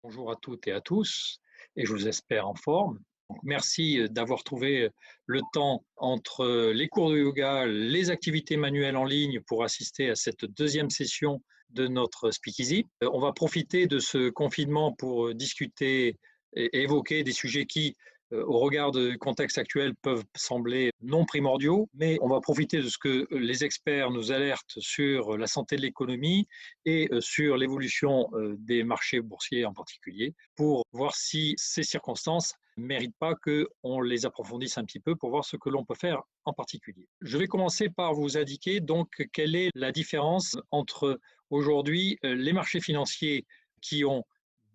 Bonjour à toutes et à tous, et je vous espère en forme. Donc, merci d'avoir trouvé le temps entre les cours de yoga, les activités manuelles en ligne pour assister à cette deuxième session de notre Speakeasy. On va profiter de ce confinement pour discuter et évoquer des sujets qui, au regard du contexte actuel, peuvent sembler non primordiaux, mais on va profiter de ce que les experts nous alertent sur la santé de l'économie et sur l'évolution des marchés boursiers en particulier, pour voir si ces circonstances ne méritent pas qu'on les approfondisse un petit peu pour voir ce que l'on peut faire en particulier. Je vais commencer par vous indiquer donc quelle est la différence entre aujourd'hui les marchés financiers qui ont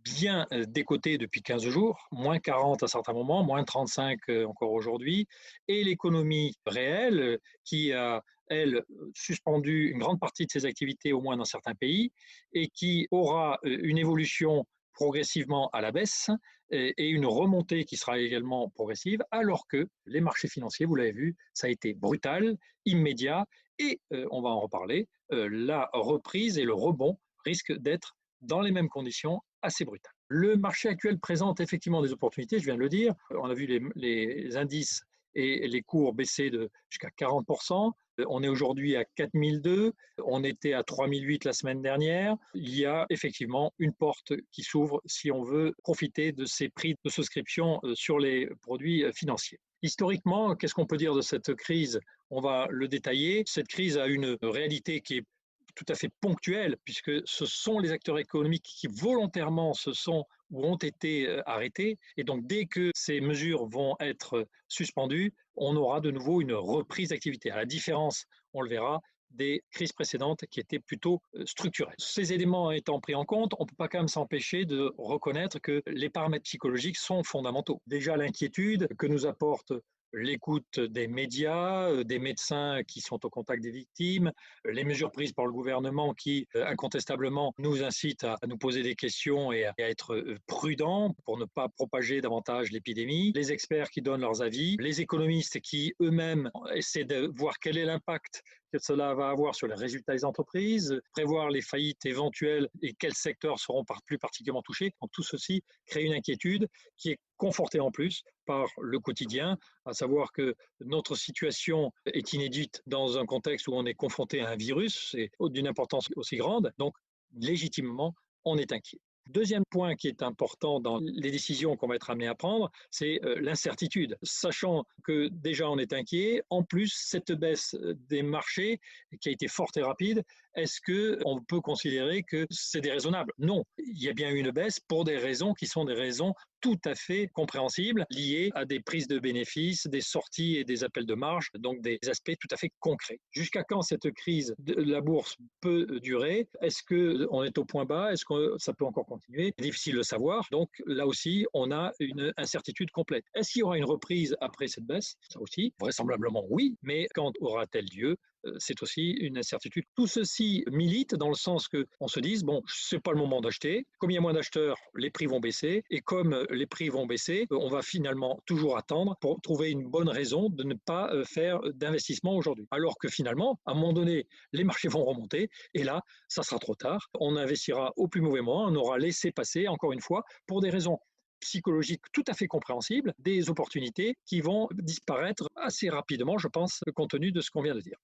bien décoté depuis 15 jours, moins 40 à certains moments, moins 35 encore aujourd'hui, et l'économie réelle qui a, elle, suspendu une grande partie de ses activités, au moins dans certains pays, et qui aura une évolution progressivement à la baisse et une remontée qui sera également progressive, alors que les marchés financiers, vous l'avez vu, ça a été brutal, immédiat, et on va en reparler, la reprise et le rebond risquent d'être dans les mêmes conditions assez brutal. Le marché actuel présente effectivement des opportunités, je viens de le dire. On a vu les indices et les cours baisser de jusqu'à 40%. On est aujourd'hui à 4002, on était à 3008 la semaine dernière. Il y a effectivement une porte qui s'ouvre si on veut profiter de ces prix de souscription sur les produits financiers. Historiquement, qu'est-ce qu'on peut dire de cette crise? On va le détailler. Cette crise a une réalité qui est tout à fait ponctuelle, puisque ce sont les acteurs économiques qui volontairement se sont ou ont été arrêtés. Et donc, dès que ces mesures vont être suspendues, on aura de nouveau une reprise d'activité. À la différence, on le verra, des crises précédentes qui étaient plutôt structurelles. Ces éléments étant pris en compte, on ne peut pas quand même s'empêcher de reconnaître que les paramètres psychologiques sont fondamentaux. Déjà, l'inquiétude que nous apporte l'écoute des médias, des médecins qui sont au contact des victimes, les mesures prises par le gouvernement qui, incontestablement, nous incitent à nous poser des questions et à être prudents pour ne pas propager davantage l'épidémie, les experts qui donnent leurs avis, les économistes qui eux-mêmes essaient de voir quel est l'impact que cela va avoir sur les résultats des entreprises, prévoir les faillites éventuelles et quels secteurs seront plus particulièrement touchés. Donc tout ceci crée une inquiétude qui est confortée en plus par le quotidien, à savoir que notre situation est inédite dans un contexte où on est confronté à un virus d'une importance aussi grande, donc légitimement, on est inquiet. Deuxième point qui est important dans les décisions qu'on va être amené à prendre, c'est l'incertitude. Sachant que déjà on est inquiet, en plus cette baisse des marchés qui a été forte et rapide, est-ce qu'on peut considérer que c'est déraisonnable? Non, il y a bien eu une baisse pour des raisons qui sont des raisons tout à fait compréhensibles, liées à des prises de bénéfices, des sorties et des appels de marge, donc des aspects tout à fait concrets. Jusqu'à quand cette crise de la bourse peut durer? Est-ce qu'on est au point bas? Est-ce que ça peut encore continuer? Difficile de savoir. Donc là aussi, on a une incertitude complète. Est-ce qu'il y aura une reprise après cette baisse? Ça aussi, vraisemblablement oui, mais quand aura-t-elle lieu? C'est aussi une incertitude. Tout ceci milite dans le sens qu'on se dise, bon, c'est pas le moment d'acheter. Comme il y a moins d'acheteurs, les prix vont baisser. Et comme les prix vont baisser, on va finalement toujours attendre pour trouver une bonne raison de ne pas faire d'investissement aujourd'hui. Alors que finalement, à un moment donné, les marchés vont remonter. Et là, ça sera trop tard. On investira au plus mauvais moment. On aura laissé passer, encore une fois, pour des raisons psychologiques tout à fait compréhensibles, des opportunités qui vont disparaître assez rapidement, je pense, compte tenu de ce qu'on vient de dire.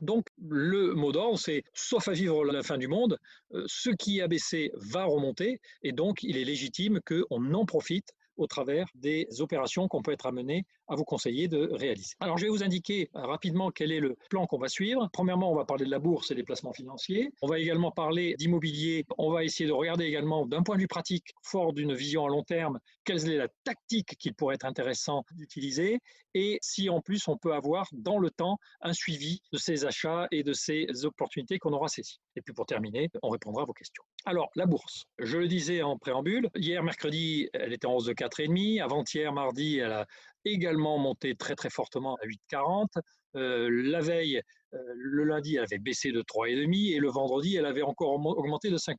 Donc, le mot d'ordre, c'est sauf à vivre la fin du monde, ce qui a baissé va remonter, et donc il est légitime qu'on en profite au travers des opérations qu'on peut être amené à vous conseiller de réaliser. Alors, je vais vous indiquer rapidement quel est le plan qu'on va suivre. Premièrement, on va parler de la bourse et des placements financiers. On va également parler d'immobilier. On va essayer de regarder également, d'un point de vue pratique, fort d'une vision à long terme, quelle est la tactique qu'il pourrait être intéressant d'utiliser et si en plus on peut avoir dans le temps un suivi de ces achats et de ces opportunités qu'on aura saisies. Et puis pour terminer, on répondra à vos questions. Alors, la bourse, je le disais en préambule, hier mercredi, elle était en hausse de 4,5, avant-hier mardi, elle a également monté très très fortement à 8,40. La veille, le lundi, elle avait baissé de 3,5 et le vendredi, elle avait encore augmenté de 5%.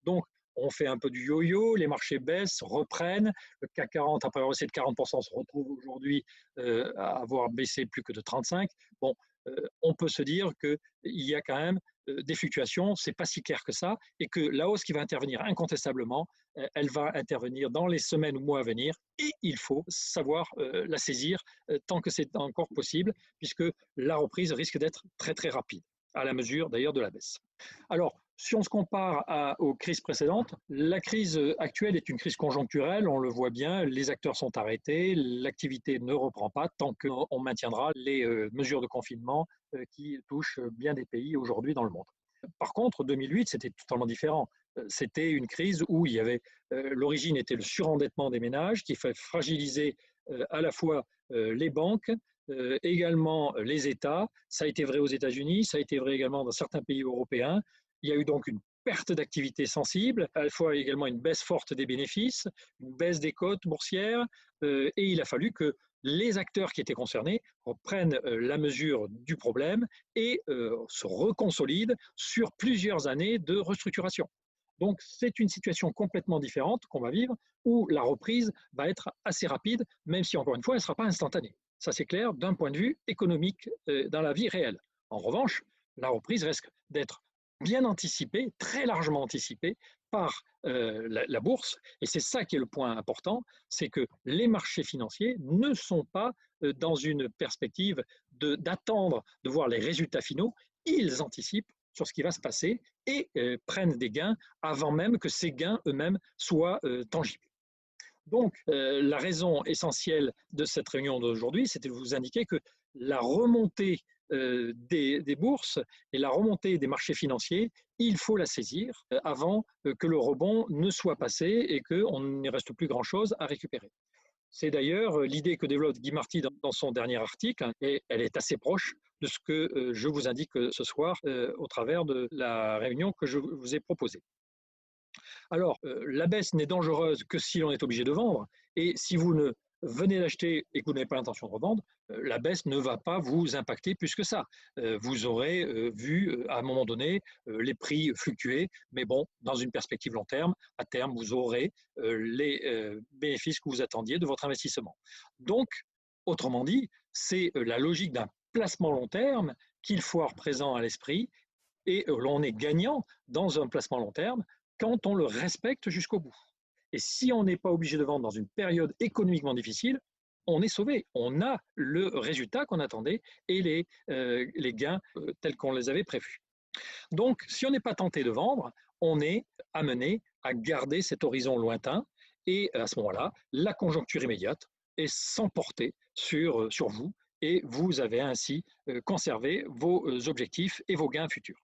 Donc, on fait un peu du yo-yo, les marchés baissent, reprennent. Le CAC 40, après avoir baissé de 40%, se retrouve aujourd'hui à avoir baissé plus que de 35. Bon, on peut se dire qu'il y a quand même des fluctuations, ce n'est pas si clair que ça, et que la hausse qui va intervenir incontestablement, elle va intervenir dans les semaines ou mois à venir, et il faut savoir la saisir tant que c'est encore possible, puisque la reprise risque d'être très très rapide, à la mesure d'ailleurs de la baisse. Alors, si on se compare aux crises précédentes, la crise actuelle est une crise conjoncturelle, on le voit bien, les acteurs sont arrêtés, l'activité ne reprend pas tant qu'on maintiendra les mesures de confinement qui touchent bien des pays aujourd'hui dans le monde. Par contre, 2008, c'était totalement différent. C'était une crise où il y avait, l'origine était le surendettement des ménages qui fait fragiliser à la fois les banques, également les États. Ça a été vrai aux États-Unis, ça a été vrai également dans certains pays européens. Il y a eu donc une perte d'activité sensible, à la fois également une baisse forte des bénéfices, une baisse des cotes boursières, et il a fallu que les acteurs qui étaient concernés prennent la mesure du problème et se reconsolident sur plusieurs années de restructuration. Donc c'est une situation complètement différente qu'on va vivre, où la reprise va être assez rapide, même si encore une fois, elle ne sera pas instantanée. Ça c'est clair d'un point de vue économique dans la vie réelle. En revanche, la reprise risque d'être bien anticipée, très largement anticipée par la bourse. Et c'est ça qui est le point important, c'est que les marchés financiers ne sont pas dans une perspective d'attendre de voir les résultats finaux. Ils anticipent sur ce qui va se passer et prennent des gains avant même que ces gains eux-mêmes soient tangibles. Donc, la raison essentielle de cette réunion d'aujourd'hui, c'était de vous indiquer que la remontée des bourses et la remontée des marchés financiers, il faut la saisir avant que le rebond ne soit passé et qu'on ne reste plus grand-chose à récupérer. C'est d'ailleurs l'idée que développe Guy Marty dans son dernier article, et elle est assez proche de ce que je vous indique ce soir au travers de la réunion que je vous ai proposée. Alors, la baisse n'est dangereuse que si l'on est obligé de vendre, et si vous ne venez d'acheter et que vous n'avez pas l'intention de revendre, la baisse ne va pas vous impacter plus que ça. Vous aurez vu à un moment donné les prix fluctuer, mais bon, dans une perspective long terme, à terme, vous aurez les bénéfices que vous attendiez de votre investissement. Donc, autrement dit, c'est la logique d'un placement long terme qu'il faut avoir présent à l'esprit, et l'on est gagnant dans un placement long terme quand on le respecte jusqu'au bout. Et si on n'est pas obligé de vendre dans une période économiquement difficile, on est sauvé. On a le résultat qu'on attendait et les gains tels qu'on les avait prévus. Donc, si on n'est pas tenté de vendre, on est amené à garder cet horizon lointain et à ce moment-là, la conjoncture immédiate est s'emporter sur vous et vous avez ainsi conservé vos objectifs et vos gains futurs.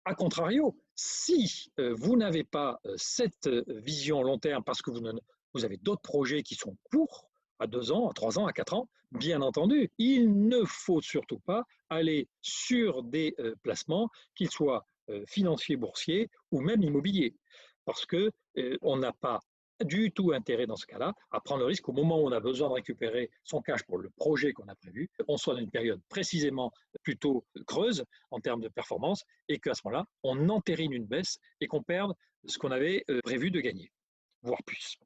A contrario, si vous n'avez pas cette vision long terme parce que vous avez d'autres projets qui sont courts, à 2 ans, à 3 ans, à 4 ans, bien entendu, il ne faut surtout pas aller sur des placements, qu'ils soient financiers, boursiers ou même immobiliers, parce qu'on n'a pas du tout intérêt dans ce cas-là à prendre le risque au moment où on a besoin de récupérer son cash pour le projet qu'on a prévu, on soit dans une période précisément plutôt creuse en termes de performance et qu'à ce moment-là, on entérine une baisse et qu'on perde ce qu'on avait prévu de gagner, voire plus.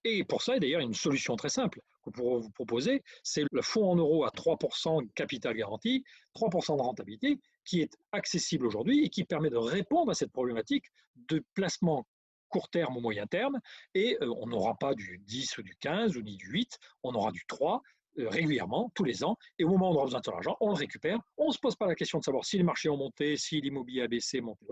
Et pour ça, d'ailleurs, une solution très simple que pourrait vous proposer, c'est le fonds en euros à 3% de capital garanti, 3% de rentabilité, qui est accessible aujourd'hui et qui permet de répondre à cette problématique de placement court terme ou moyen terme, et on n'aura pas du 10 ou du 15 ou ni du 8, on aura du 3 régulièrement, tous les ans, et au moment où on aura besoin de son argent, on le récupère, on ne se pose pas la question de savoir si les marchés ont monté, si l'immobilier a baissé, monté,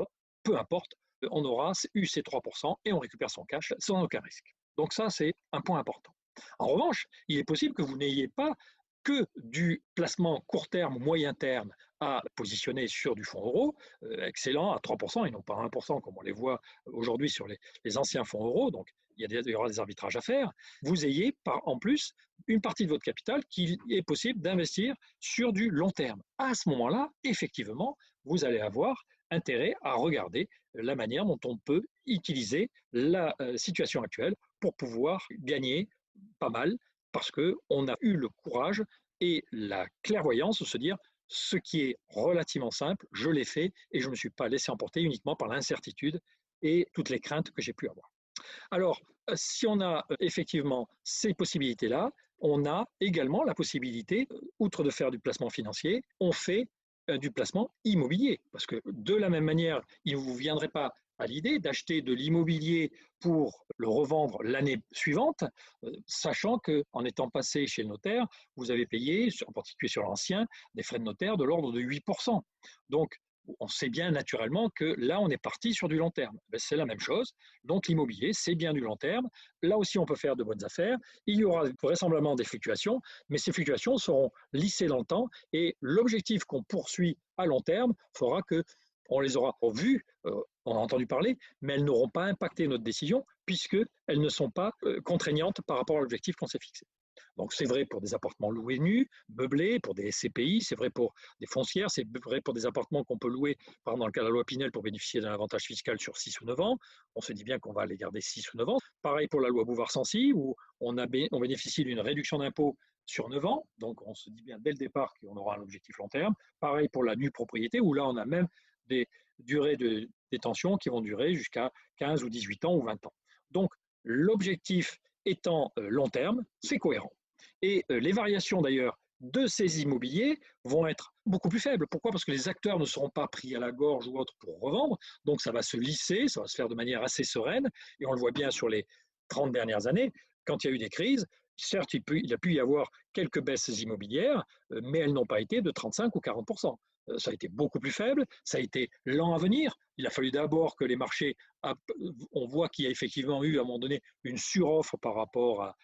peu importe, on aura eu ces 3% et on récupère son cash sans aucun risque. Donc ça, c'est un point important. En revanche, il est possible que vous n'ayez pas que du placement court terme ou moyen terme à positionner sur du fonds euro, excellent, à 3% et non pas 1% comme on les voit aujourd'hui sur les anciens fonds euros, donc il y aura des arbitrages à faire, vous ayez en plus une partie de votre capital qu'il est possible d'investir sur du long terme. À ce moment-là, effectivement, vous allez avoir intérêt à regarder la manière dont on peut utiliser la situation actuelle pour pouvoir gagner pas mal, parce qu'on a eu le courage et la clairvoyance de se dire ce qui est relativement simple, je l'ai fait et je ne me suis pas laissé emporter uniquement par l'incertitude et toutes les craintes que j'ai pu avoir. Alors, si on a effectivement ces possibilités-là, on a également la possibilité, outre de faire du placement financier, on fait du placement immobilier. Parce que de la même manière, il ne vous viendrait pas à l'idée d'acheter de l'immobilier pour le revendre l'année suivante, sachant qu'en étant passé chez le notaire, vous avez payé, en particulier sur l'ancien, des frais de notaire de l'ordre de 8%. Donc, on sait bien naturellement que là, on est parti sur du long terme. C'est la même chose. Donc, l'immobilier, c'est bien du long terme. Là aussi, on peut faire de bonnes affaires. Il y aura vraisemblablement des fluctuations, mais ces fluctuations seront lissées dans le temps et l'objectif qu'on poursuit à long terme fera que on les aura vues, on a entendu parler, mais elles n'auront pas impacté notre décision puisqu'elles ne sont pas contraignantes par rapport à l'objectif qu'on s'est fixé. Donc c'est vrai pour des appartements loués nus, meublés, pour des SCPI, c'est vrai pour des foncières, c'est vrai pour des appartements qu'on peut louer, par exemple dans le cas de la loi Pinel, pour bénéficier d'un avantage fiscal sur 6 ou 9 ans. On se dit bien qu'on va les garder 6 ou 9 ans. Pareil pour la loi Bouvard-Sancy, où on bénéficie d'une réduction d'impôt sur 9 ans. Donc on se dit bien dès le départ qu'on aura un objectif long terme. Pareil pour la nue propriété, où là on a même des durées de détention qui vont durer jusqu'à 15 ou 18 ans ou 20 ans. Donc l'objectif étant long terme, c'est cohérent. Et les variations d'ailleurs de ces immobiliers vont être beaucoup plus faibles. Pourquoi? Parce que les acteurs ne seront pas pris à la gorge ou autre pour revendre, donc ça va se lisser, ça va se faire de manière assez sereine, et on le voit bien sur les 30 dernières années, quand il y a eu des crises, certes il a pu y avoir quelques baisses immobilières, mais elles n'ont pas été de 35 ou 40%. Ça a été beaucoup plus faible, ça a été lent à venir. Il a fallu d'abord que les marchés, on voit qu'il y a effectivement eu à un moment donné une suroffre par rapport à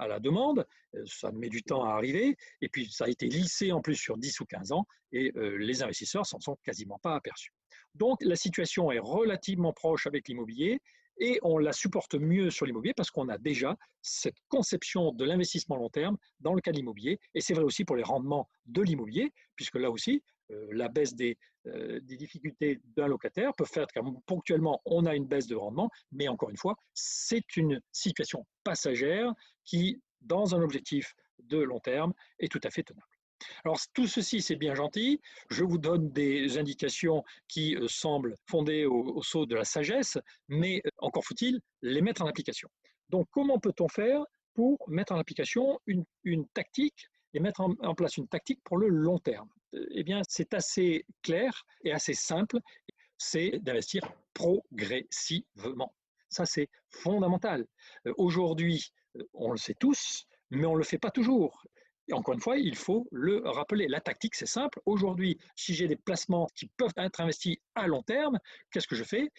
la demande, ça met du temps à arriver, et puis ça a été lissé en plus sur 10 ou 15 ans, et les investisseurs s'en sont quasiment pas aperçus. Donc la situation est relativement proche avec l'immobilier, et on la supporte mieux sur l'immobilier parce qu'on a déjà cette conception de l'investissement long terme dans le cas de l'immobilier, et c'est vrai aussi pour les rendements de l'immobilier, puisque là aussi, la baisse des difficultés d'un locataire peut faire que ponctuellement on a une baisse de rendement, mais encore une fois, c'est une situation passagère qui, dans un objectif de long terme, est tout à fait tenable. Alors tout ceci, c'est bien gentil. Je vous donne des indications qui semblent fondées au sceau de la sagesse, mais encore faut-il les mettre en application. Donc comment peut-on faire pour mettre en application une tactique et mettre en place une tactique pour le long terme? Eh bien, c'est assez clair et assez simple, c'est d'investir progressivement. Ça, c'est fondamental. Aujourd'hui, on le sait tous, mais on ne le fait pas toujours. Et encore une fois, il faut le rappeler. La tactique, c'est simple. Aujourd'hui, si j'ai des placements qui peuvent être investis à long terme, qu'est-ce que je fais?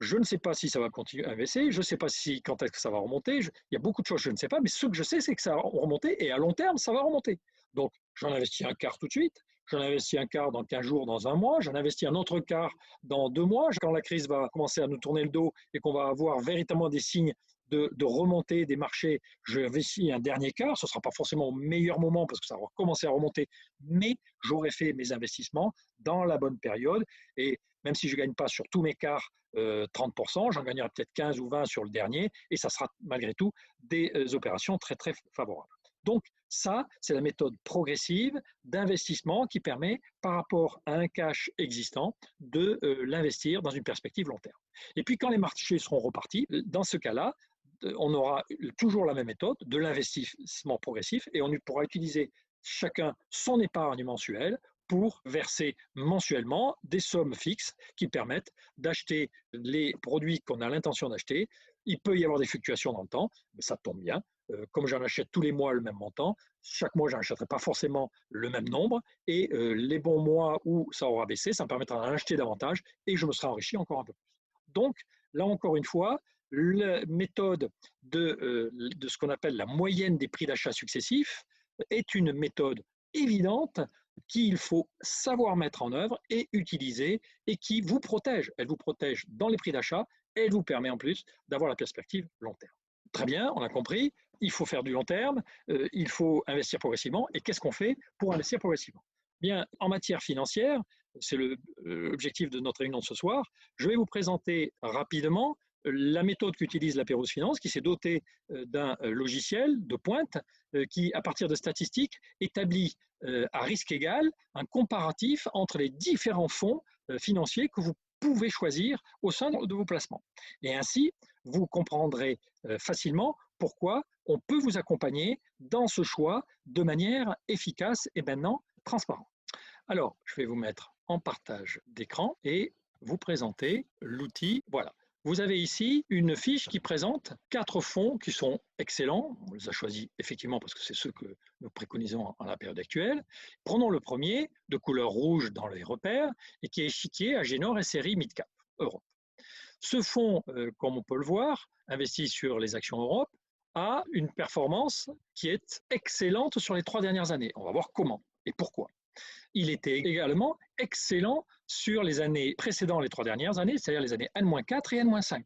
Je ne sais pas si ça va continuer à baisser, je ne sais pas quand est-ce que ça va remonter, il y a beaucoup de choses que je ne sais pas, mais ce que je sais, c'est que ça va remonter et à long terme, ça va remonter. Donc, j'en investis un quart tout de suite, j'en investis un quart dans 15 jours, dans un mois, j'en investis un autre quart dans 2 mois, quand la crise va commencer à nous tourner le dos et qu'on va avoir véritablement des signes de remontée des marchés, je investis un dernier quart, ce ne sera pas forcément au meilleur moment parce que ça va commencer à remonter, mais j'aurai fait mes investissements dans la bonne période et même si je ne gagne pas sur tous mes quarts 30%, j'en gagnerai peut-être 15 ou 20 sur le dernier et ça sera malgré tout des opérations très très favorables. Donc ça, c'est la méthode progressive d'investissement qui permet, par rapport à un cash existant, de l'investir dans une perspective long terme. Et puis quand les marchés seront repartis, dans ce cas-là, on aura toujours la même méthode de l'investissement progressif et on pourra utiliser chacun son épargne mensuelle pour verser mensuellement des sommes fixes qui permettent d'acheter les produits qu'on a l'intention d'acheter. Il peut y avoir des fluctuations dans le temps, mais ça tombe bien. Comme j'en achète tous les mois le même montant, chaque mois, je n'achèterai pas forcément le même nombre. Et les bons mois où ça aura baissé, ça me permettra d'en acheter davantage et je me serai enrichi encore un peu plus. Donc, là encore une fois, la méthode de ce qu'on appelle la moyenne des prix d'achat successifs est une méthode évidente qu'il faut savoir mettre en œuvre et utiliser et qui vous protège. Elle vous protège dans les prix d'achat et elle vous permet en plus d'avoir la perspective long terme. Très bien, on a compris, il faut faire du long terme, il faut investir progressivement. Et qu'est-ce qu'on fait pour investir progressivement? Bien, en matière financière, c'est l'objectif de notre réunion de ce soir, je vais vous présenter rapidement la méthode qu'utilise la Pérouse Finance, qui s'est dotée d'un logiciel de pointe qui, à partir de statistiques, établit à risque égal un comparatif entre les différents fonds financiers que vous pouvez choisir au sein de vos placements. Et ainsi, vous comprendrez facilement pourquoi on peut vous accompagner dans ce choix de manière efficace et maintenant transparente. Alors, je vais vous mettre en partage d'écran et vous présenter l'outil. Voilà. Vous avez ici une fiche qui présente 4 fonds qui sont excellents. On les a choisis effectivement parce que c'est ceux que nous préconisons à la période actuelle. Prenons le premier, de couleur rouge dans les repères, et qui est échiquier Agénor SRI Midcap Europe. Ce fonds, comme on peut le voir, investi sur les actions Europe, a une performance qui est excellente sur les 3 dernières années. On va voir comment et pourquoi. Il était également excellent sur les années précédant les 3 dernières années, c'est-à-dire les années N-4 et N-5.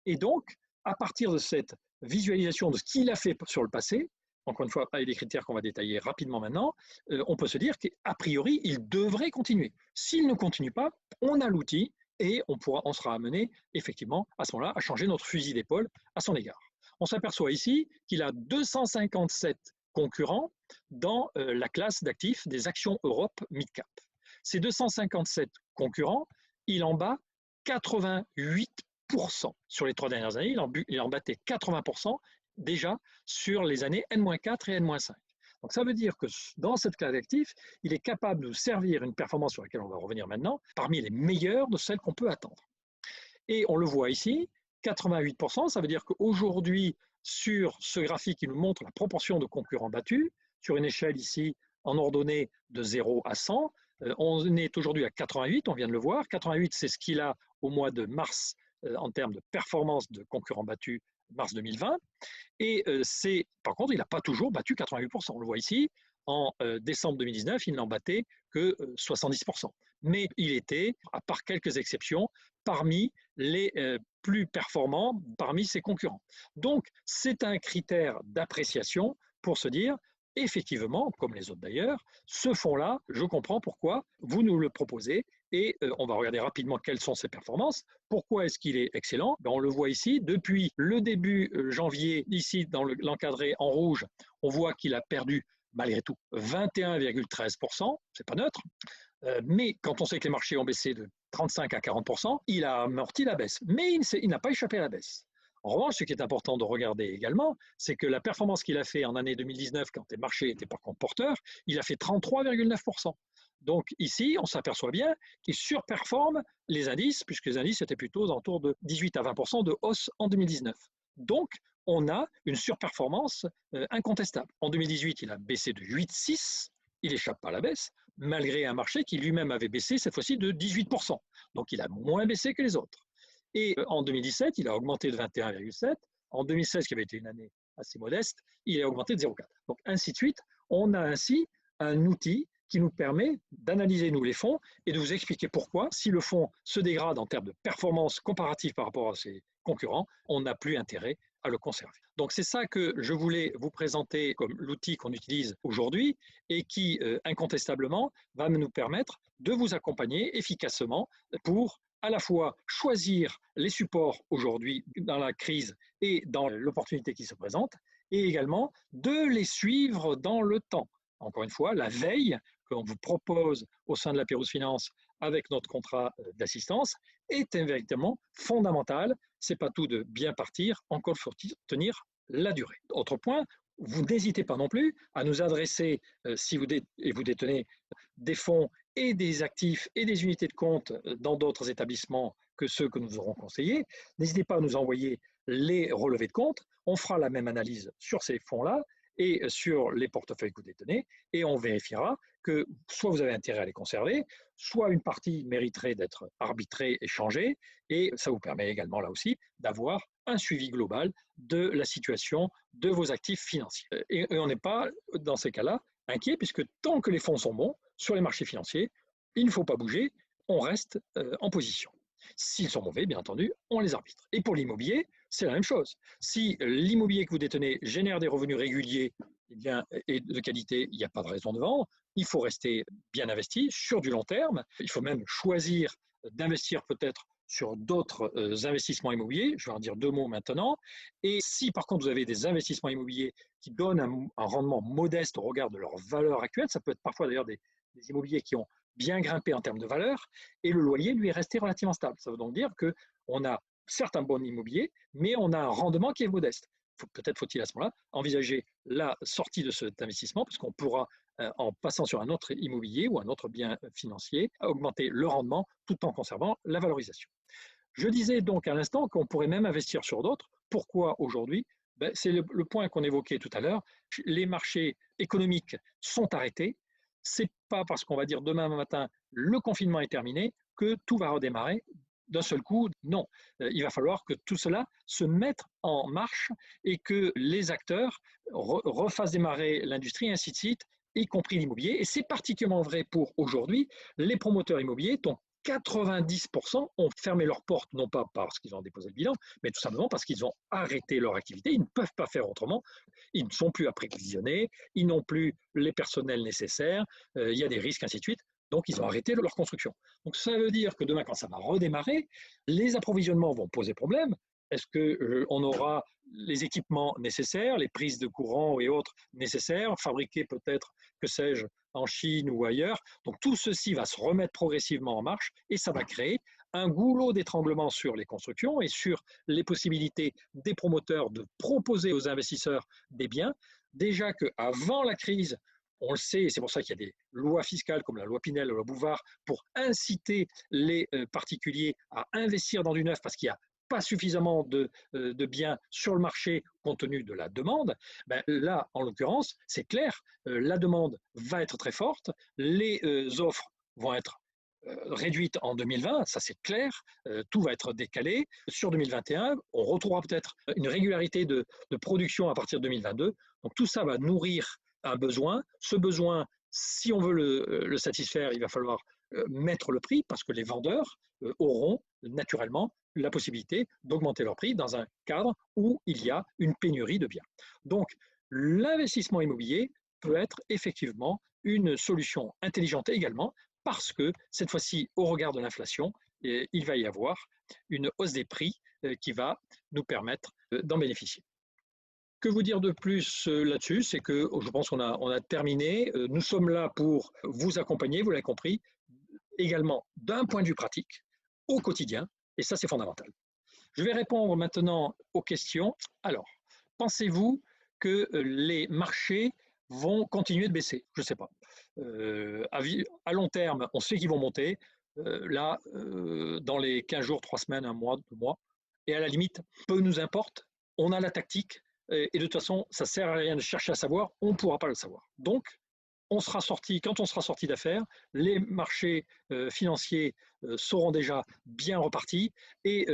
Et donc, à partir de cette visualisation de ce qu'il a fait sur le passé, encore une fois, avec des critères qu'on va détailler rapidement maintenant, on peut se dire qu'a priori, il devrait continuer. S'il ne continue pas, on a l'outil et on sera amené effectivement à ce moment-là à changer notre fusil d'épaule à son égard. On s'aperçoit ici qu'il a 257 concurrents dans la classe d'actifs des actions Europe Midcap. Ces 257 concurrents, il en bat 88%. Sur les 3 dernières années, il en battait 80% déjà sur les années N-4 et N-5. Donc ça veut dire que dans cette classe d'actifs, il est capable de servir une performance sur laquelle on va revenir maintenant, parmi les meilleures de celles qu'on peut attendre. Et on le voit ici, 88%, ça veut dire qu'aujourd'hui, sur ce graphique qui nous montre la proportion de concurrents battus, sur une échelle ici en ordonnée de 0 à 100, on est aujourd'hui à 88, on vient de le voir. 88, c'est ce qu'il a au mois de mars en termes de performance de concurrents battus, mars 2020. Et par contre, il n'a pas toujours battu 88%. On le voit ici, en décembre 2019, il n'en battait que 70%. Mais il était, à part quelques exceptions, parmi les plus performants parmi ses concurrents. Donc, c'est un critère d'appréciation pour se dire, effectivement, comme les autres d'ailleurs, ce fonds-là, je comprends pourquoi vous nous le proposez et on va regarder rapidement quelles sont ses performances. Pourquoi est-ce qu'il est excellent? On le voit ici, depuis le début janvier, ici dans l'encadré en rouge, on voit qu'il a perdu malgré tout 21,13%, c'est pas neutre, mais quand on sait que les marchés ont baissé de 35 à 40%, il a amorti la baisse, mais il n'a pas échappé à la baisse. En revanche, ce qui est important de regarder également, c'est que la performance qu'il a fait en année 2019, quand les marchés étaient par contre porteurs, il a fait 33,9%. Donc ici, on s'aperçoit bien qu'il surperforme les indices, puisque les indices étaient plutôt autour de 18 à 20% de hausse en 2019. Donc, on a une surperformance incontestable. En 2018, il a baissé de 8,6%, il n'échappe pas à la baisse, malgré un marché qui lui-même avait baissé cette fois-ci de 18%. Donc, il a moins baissé que les autres. Et en 2017, il a augmenté de 21,7%. En 2016, qui avait été une année assez modeste, il a augmenté de 0,4%. Donc, ainsi de suite, on a ainsi un outil qui nous permet d'analyser, nous, les fonds et de vous expliquer pourquoi, si le fonds se dégrade en termes de performance comparative par rapport à ses concurrents, on n'a plus intérêt à le conserver. Donc, c'est ça que je voulais vous présenter comme l'outil qu'on utilise aujourd'hui et qui, incontestablement, va nous permettre de vous accompagner efficacement pour à la fois choisir les supports aujourd'hui dans la crise et dans l'opportunité qui se présente, et également de les suivre dans le temps. Encore une fois, la veille qu'on vous propose au sein de la Pérouse Finance avec notre contrat d'assistance est véritablement fondamentale. Ce n'est pas tout de bien partir, encore faut-il tenir la durée. Autre point, vous n'hésitez pas non plus à nous adresser, si vous détenez des fonds et des actifs et des unités de compte dans d'autres établissements que ceux que nous aurons conseillés, n'hésitez pas à nous envoyer les relevés de compte. On fera la même analyse sur ces fonds-là et sur les portefeuilles que vous détenez, et on vérifiera que soit vous avez intérêt à les conserver, soit une partie mériterait d'être arbitrée et changée, et ça vous permet également là aussi d'avoir un suivi global de la situation de vos actifs financiers. Et on n'est pas, dans ces cas-là, inquiet, puisque tant que les fonds sont bons sur les marchés financiers, il ne faut pas bouger, on reste en position. S'ils sont mauvais, bien entendu, on les arbitre. Et pour l'immobilier, c'est la même chose. Si l'immobilier que vous détenez génère des revenus réguliers et de qualité, il n'y a pas de raison de vendre. Il faut rester bien investi sur du long terme. Il faut même choisir d'investir peut-être sur d'autres investissements immobiliers. Je vais en dire 2 mots maintenant. Et si par contre vous avez des investissements immobiliers qui donnent un rendement modeste au regard de leur valeur actuelle, ça peut être parfois d'ailleurs des immobiliers qui ont bien grimpé en termes de valeur, et le loyer lui est resté relativement stable. Ça veut donc dire qu'on a certes un bon immobilier, mais on a un rendement qui est modeste. peut-être faut-il à ce moment-là envisager la sortie de cet investissement, parce qu'on pourra, en passant sur un autre immobilier ou un autre bien financier, augmenter le rendement tout en conservant la valorisation. Je disais donc à l'instant qu'on pourrait même investir sur d'autres. Pourquoi aujourd'hui? C'est le point qu'on évoquait tout à l'heure. Les marchés économiques sont arrêtés. Ce n'est pas parce qu'on va dire demain matin le confinement est terminé que tout va redémarrer d'un seul coup. Non, il va falloir que tout cela se mette en marche et que les acteurs refassent démarrer l'industrie, ainsi de suite, y compris l'immobilier. Et c'est particulièrement vrai pour aujourd'hui les promoteurs immobiliers dont 90% ont fermé leurs portes, non pas parce qu'ils ont déposé le bilan, mais tout simplement parce qu'ils ont arrêté leur activité. Ils ne peuvent pas faire autrement. Ils ne sont plus approvisionnés, ils n'ont plus les personnels nécessaires, il y a des risques, ainsi de suite. Donc, ils ont arrêté leur construction. Donc, ça veut dire que demain, quand ça va redémarrer, les approvisionnements vont poser problème. Est-ce qu'on aura les équipements nécessaires, les prises de courant et autres nécessaires, fabriquées peut-être, que sais-je, en Chine ou ailleurs? Donc, tout ceci va se remettre progressivement en marche et ça va créer un goulot d'étranglement sur les constructions et sur les possibilités des promoteurs de proposer aux investisseurs des biens. Déjà qu'avant la crise, on le sait, et c'est pour ça qu'il y a des lois fiscales comme la loi Pinel, la loi Bouvard, pour inciter les particuliers à investir dans du neuf parce qu'il n'y a pas suffisamment de biens sur le marché compte tenu de la demande. Là, en l'occurrence, c'est clair, la demande va être très forte, les offres vont être réduites en 2020, ça c'est clair, tout va être décalé. Sur 2021, on retrouvera peut-être une régularité de production à partir de 2022. Donc tout ça va nourrir un besoin. Ce besoin, si on veut le satisfaire, il va falloir mettre le prix parce que les vendeurs auront naturellement la possibilité d'augmenter leur prix dans un cadre où il y a une pénurie de biens. Donc, l'investissement immobilier peut être effectivement une solution intelligente également parce que cette fois-ci, au regard de l'inflation, il va y avoir une hausse des prix qui va nous permettre d'en bénéficier. Que vous dire de plus là-dessus? C'est que je pense qu'on a terminé. Nous sommes là pour vous accompagner, vous l'avez compris, également d'un point de vue pratique, au quotidien, et ça c'est fondamental. Je vais répondre maintenant aux questions. Alors, pensez-vous que les marchés vont continuer de baisser? Je ne sais pas. À long terme, on sait qu'ils vont monter. Là, dans les 15 jours, 3 semaines, 1 mois, 2 mois, et à la limite, peu nous importe, on a la tactique, et de toute façon, ça ne sert à rien de chercher à savoir, on ne pourra pas le savoir. Donc, quand on sera sorti d'affaires, les marchés financiers seront déjà bien repartis et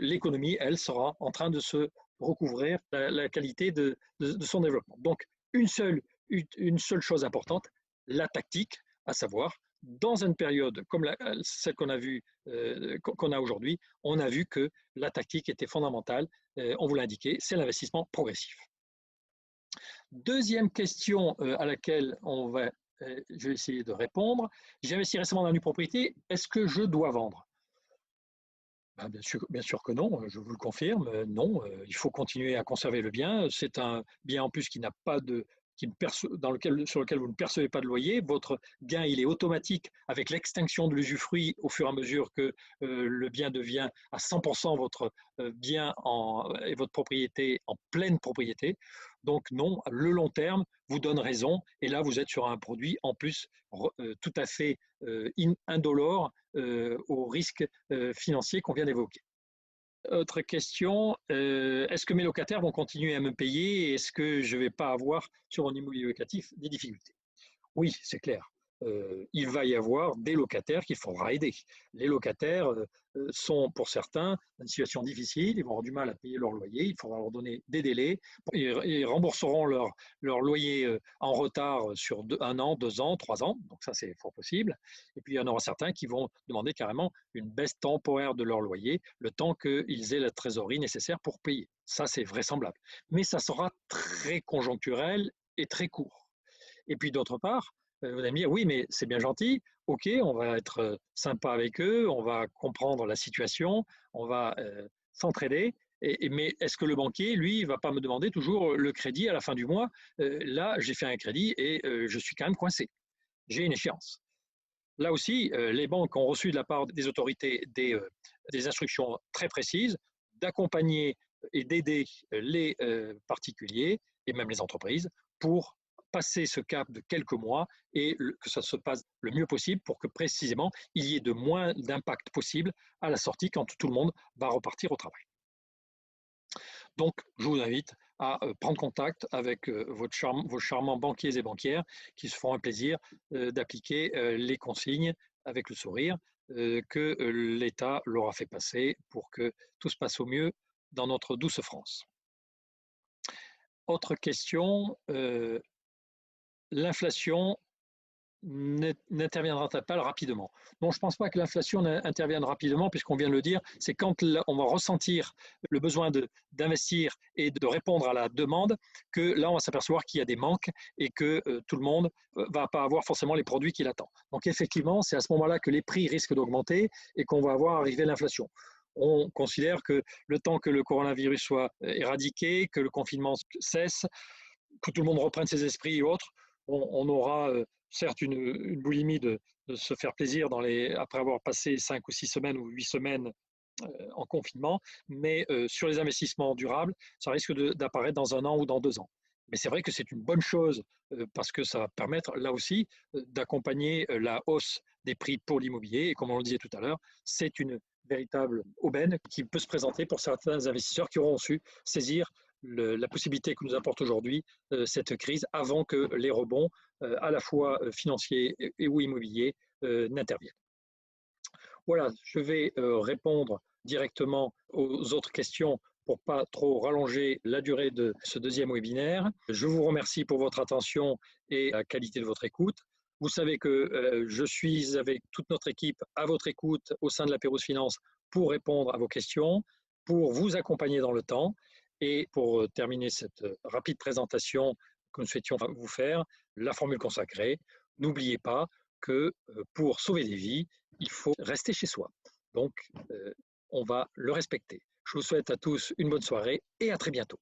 l'économie, elle, sera en train de se recouvrir la qualité de son développement. Donc, une seule chose importante, la tactique, à savoir, dans une période comme celle qu'on a aujourd'hui, on a vu que la tactique était fondamentale, on vous l'a indiqué, c'est l'investissement progressif. Deuxième question à laquelle je vais essayer de répondre. J'ai investi récemment dans une propriété, est-ce que je dois vendre? Bien sûr que non, je vous le confirme, non, il faut continuer à conserver le bien. C'est un bien en plus qui n'a pas de, sur lequel vous ne percevez pas de loyer. Votre gain, il est automatique avec l'extinction de l'usufruit au fur et à mesure que le bien devient à 100% votre bien et votre propriété en pleine propriété. Donc non, le long terme vous donne raison. Et là, vous êtes sur un produit en plus tout à fait indolore aux risques financiers qu'on vient d'évoquer. Autre question, est-ce que mes locataires vont continuer à me payer et est-ce que je ne vais pas avoir sur mon immobilier locatif des difficultés? Oui, c'est clair. Il va y avoir des locataires qu'il faudra aider. Les locataires sont pour certains dans une situation difficile, ils vont avoir du mal à payer leur loyer, il faudra leur donner des délais, ils rembourseront leur loyer en retard sur 1 an, 2 ans, 3 ans, donc ça c'est fort possible. Et puis il y en aura certains qui vont demander carrément une baisse temporaire de leur loyer, le temps qu'ils aient la trésorerie nécessaire pour payer. Ça c'est vraisemblable. Mais ça sera très conjoncturel et très court. Et puis d'autre part, vous allez me dire, oui, mais c'est bien gentil, ok, on va être sympa avec eux, on va comprendre la situation, on va s'entraider, mais est-ce que le banquier, lui, ne va pas me demander toujours le crédit à la fin du mois? Là, j'ai fait un crédit et je suis quand même coincé. J'ai une échéance. Là aussi, les banques ont reçu de la part des autorités des instructions très précises d'accompagner et d'aider les particuliers et même les entreprises pour passer ce cap de quelques mois et que ça se passe le mieux possible pour que précisément il y ait de moins d'impact possible à la sortie quand tout le monde va repartir au travail. Donc, je vous invite à prendre contact avec vos charmants banquiers et banquières qui se feront un plaisir d'appliquer les consignes avec le sourire que l'État leur a fait passer pour que tout se passe au mieux dans notre douce France. Autre question, l'inflation n'interviendra-t-elle pas rapidement? Non, je ne pense pas que l'inflation intervienne rapidement, puisqu'on vient de le dire, c'est quand on va ressentir le besoin d'investir et de répondre à la demande, que là, on va s'apercevoir qu'il y a des manques et que tout le monde ne va pas avoir forcément les produits qu'il attend. Donc effectivement, c'est à ce moment-là que les prix risquent d'augmenter et qu'on va voir arriver l'inflation. On considère que le temps que le coronavirus soit éradiqué, que le confinement cesse, que tout le monde reprenne ses esprits et autres, on aura certes une boulimie de se faire plaisir après avoir passé 5 ou 6 semaines ou 8 semaines en confinement, mais sur les investissements durables, ça risque d'apparaître dans 1 an ou dans 2 ans. Mais c'est vrai que c'est une bonne chose parce que ça va permettre là aussi d'accompagner la hausse des prix pour l'immobilier. Et comme on le disait tout à l'heure, c'est une véritable aubaine qui peut se présenter pour certains investisseurs qui auront su saisir la possibilité que nous apporte aujourd'hui cette crise avant que les rebonds à la fois financiers et ou immobiliers n'interviennent. Voilà, je vais répondre directement aux autres questions pour pas trop rallonger la durée de ce deuxième webinaire. Je vous remercie pour votre attention et la qualité de votre écoute. Vous savez que je suis avec toute notre équipe à votre écoute au sein de la Pérouse Finance pour répondre à vos questions, pour vous accompagner dans le temps. Et pour terminer cette rapide présentation que nous souhaitions vous faire, la formule consacrée, n'oubliez pas que pour sauver des vies, il faut rester chez soi. Donc, on va le respecter. Je vous souhaite à tous une bonne soirée et à très bientôt.